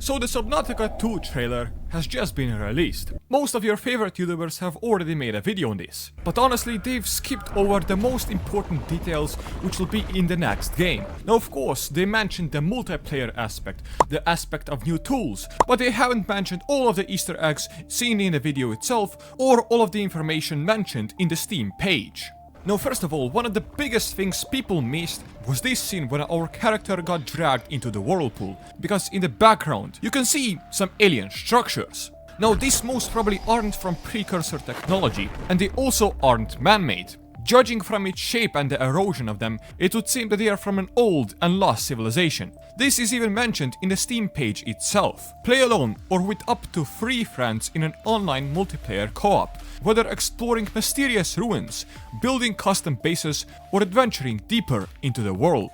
So the Subnautica 2 trailer has just been released. Most of your favorite YouTubers have already made a video on this, but honestly they've skipped over the most important details which will be in the next game. Now of course they mentioned the multiplayer aspect, the aspect of new tools, but they haven't mentioned all of the Easter eggs seen in the video itself or all of the information mentioned in the Steam page. Now first of all, one of the biggest things people missed was this scene when our character got dragged into the whirlpool, because in the background you can see some alien structures. Now these most probably aren't from precursor technology, and they also aren't man-made. Judging from its shape and the erosion of them, it would seem that they are from an old and lost civilization. This is even mentioned in the Steam page itself. Play alone or with up to 3 friends in an online multiplayer co-op, whether exploring mysterious ruins, building custom bases, or adventuring deeper into the world.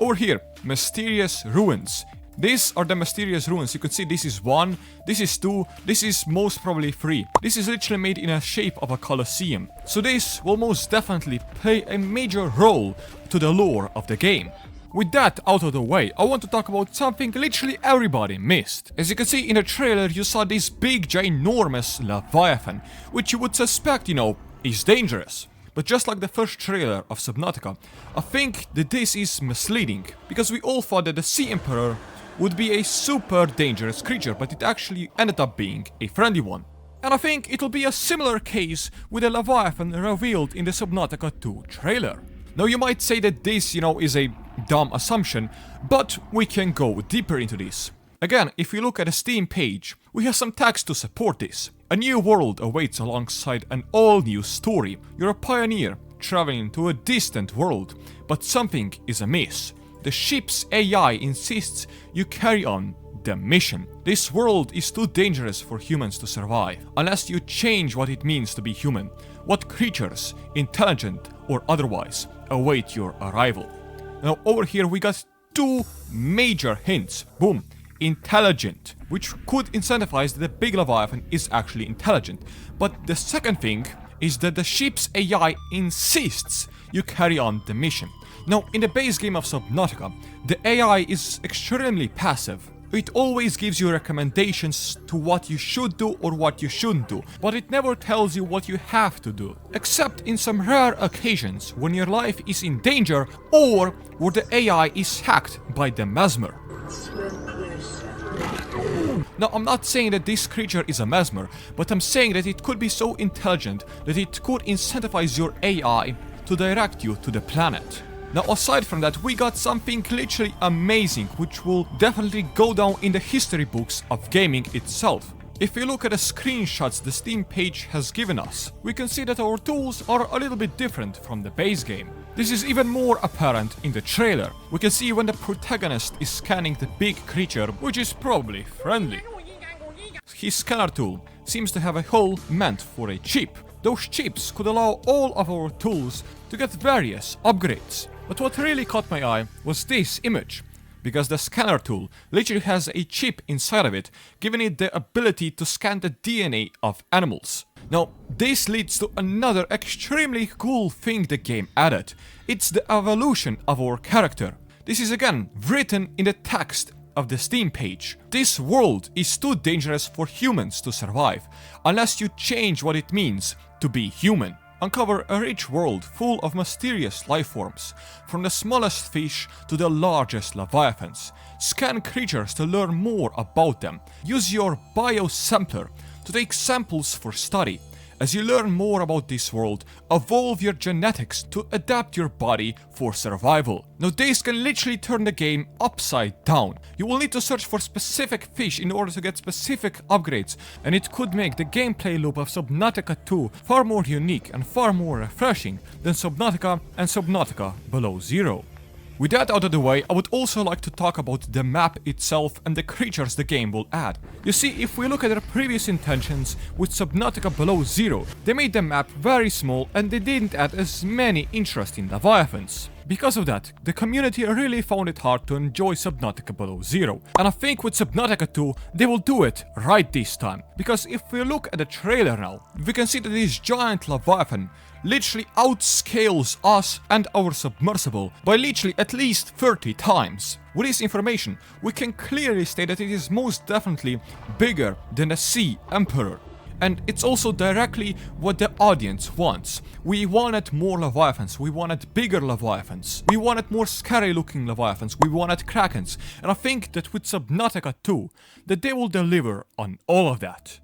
Over here, mysterious ruins. These are the mysterious ruins. You can see this is 1, this is 2, this is most probably 3. This is literally made in a shape of a colosseum. So this will most definitely play a major role to the lore of the game. With that out of the way, I want to talk about something literally everybody missed. As you can see in the trailer, you saw this big ginormous Leviathan, which you would suspect, is dangerous. But just like the first trailer of Subnautica, I think that this is misleading, because we all thought that the Sea Emperor would be a super dangerous creature, but it actually ended up being a friendly one. And I think it'll be a similar case with the Leviathan revealed in the Subnautica 2 trailer. Now you might say that this, is a dumb assumption, but we can go deeper into this. Again, if we look at the Steam page, we have some text to support this. A new world awaits alongside an all-new story. You're a pioneer, traveling to a distant world, but something is amiss. The ship's AI insists you carry on the mission. This world is too dangerous for humans to survive, unless you change what it means to be human. What creatures, intelligent or otherwise, await your arrival? Now over here we got 2 major hints. Boom. Intelligent, which could incentivize that the big Leviathan is actually intelligent. But the second thing is that the ship's AI insists you carry on the mission. Now, in the base game of Subnautica, the AI is extremely passive. It always gives you recommendations to what you should do or what you shouldn't do, but it never tells you what you have to do. Except in some rare occasions when your life is in danger or where the AI is hacked by the Mesmer. Now, I'm not saying that this creature is a Mesmer, but I'm saying that it could be so intelligent that it could incentivize your AI to direct you to the planet. Now, aside from that, we got something literally amazing, which will definitely go down in the history books of gaming itself. If we look at the screenshots the Steam page has given us, we can see that our tools are a little bit different from the base game. This is even more apparent in the trailer. We can see when the protagonist is scanning the big creature, which is probably friendly. His scanner tool seems to have a hole meant for a chip. Those chips could allow all of our tools to get various upgrades. But what really caught my eye was this image, because the scanner tool literally has a chip inside of it, giving it the ability to scan the DNA of animals. Now, this leads to another extremely cool thing the game added. It's the evolution of our character. This is again written in the text of the Steam page. This world is too dangerous for humans to survive, unless you change what it means to be human. Uncover a rich world full of mysterious lifeforms, from the smallest fish to the largest leviathans. Scan creatures to learn more about them. Use your biosampler to take samples for study. As you learn more about this world, evolve your genetics to adapt your body for survival. Now this can literally turn the game upside down. You will need to search for specific fish in order to get specific upgrades, and it could make the gameplay loop of Subnautica 2 far more unique and far more refreshing than Subnautica and Subnautica Below Zero. With that out of the way, I would also like to talk about the map itself and the creatures the game will add. You see, if we look at their previous intentions with Subnautica Below Zero, they made the map very small and they didn't add as many interesting leviathans. Because of that, the community really found it hard to enjoy Subnautica Below Zero. And I think with Subnautica 2, they will do it right this time. Because if we look at the trailer now, we can see that this giant Leviathan literally outscales us and our submersible by literally at least 30 times. With this information, we can clearly state that it is most definitely bigger than the Sea Emperor. And it's also directly what the audience wants. We wanted more Leviathans, we wanted bigger Leviathans, we wanted more scary looking Leviathans, we wanted Krakens. And I think that with Subnautica 2, that they will deliver on all of that.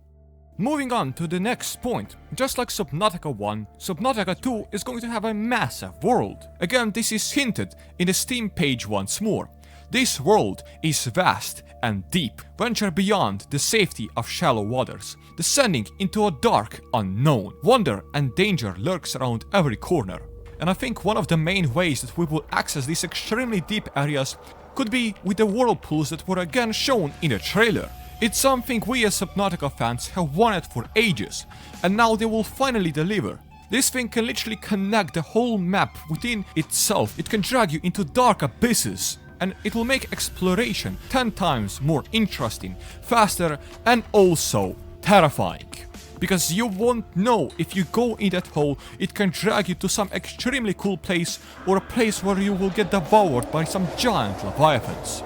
Moving on to the next point, just like Subnautica 1, Subnautica 2 is going to have a massive world. Again, this is hinted in the Steam page once more. This world is vast and deep, venture beyond the safety of shallow waters, descending into a dark unknown. Wonder and danger lurks around every corner. And I think one of the main ways that we will access these extremely deep areas could be with the whirlpools that were again shown in the trailer. It's something we as Subnautica fans have wanted for ages, and now they will finally deliver. This thing can literally connect the whole map within itself. It can drag you into dark abysses, and it will make exploration 10 times more interesting, faster, and also terrifying. Because you won't know if you go in that hole, it can drag you to some extremely cool place or a place where you will get devoured by some giant leviathans.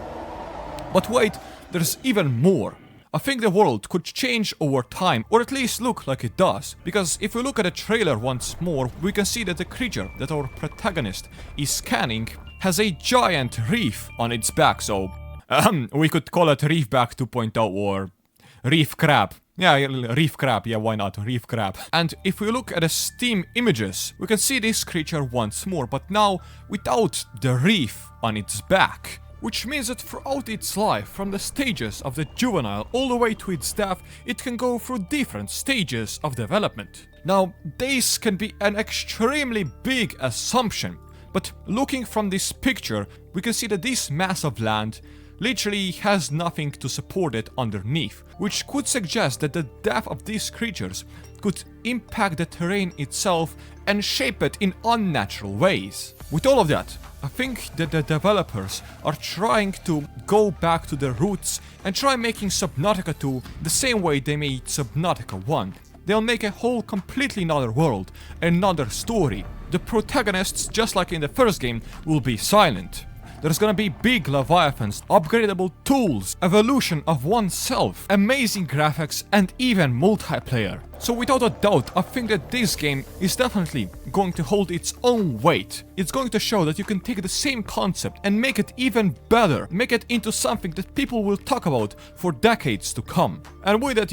But wait, there's even more. I think the world could change over time, or at least look like it does, because if we look at the trailer once more, we can see that the creature that our protagonist is scanning has a giant reef on its back, so we could call it Reefback 2.0 or Reef Crab. Yeah, Reef Crab, yeah, why not, Reef Crab. And if we look at the Steam images, we can see this creature once more, but now without the reef on its back. Which means that throughout its life, from the stages of the juvenile all the way to its death, it can go through different stages of development. Now, this can be an extremely big assumption, but looking from this picture, we can see that this mass of land literally has nothing to support it underneath, which could suggest that the death of these creatures could impact the terrain itself and shape it in unnatural ways. With all of that, I think that the developers are trying to go back to their roots and try making Subnautica 2 the same way they made Subnautica 1. They'll make a whole completely another world, another story. The protagonists, just like in the first game, will be silent. There's gonna be big leviathans, upgradable tools, evolution of oneself, amazing graphics, and even multiplayer. So without a doubt, I think that this game is definitely going to hold its own weight. It's going to show that you can take the same concept and make it even better, make it into something that people will talk about for decades to come. And with that,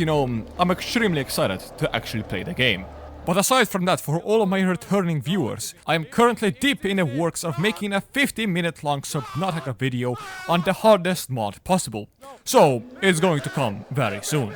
I'm extremely excited to actually play the game. But aside from that, for all of my returning viewers, I am currently deep in the works of making a 50-minute long Subnautica video on the hardest mod possible. So, it's going to come very soon.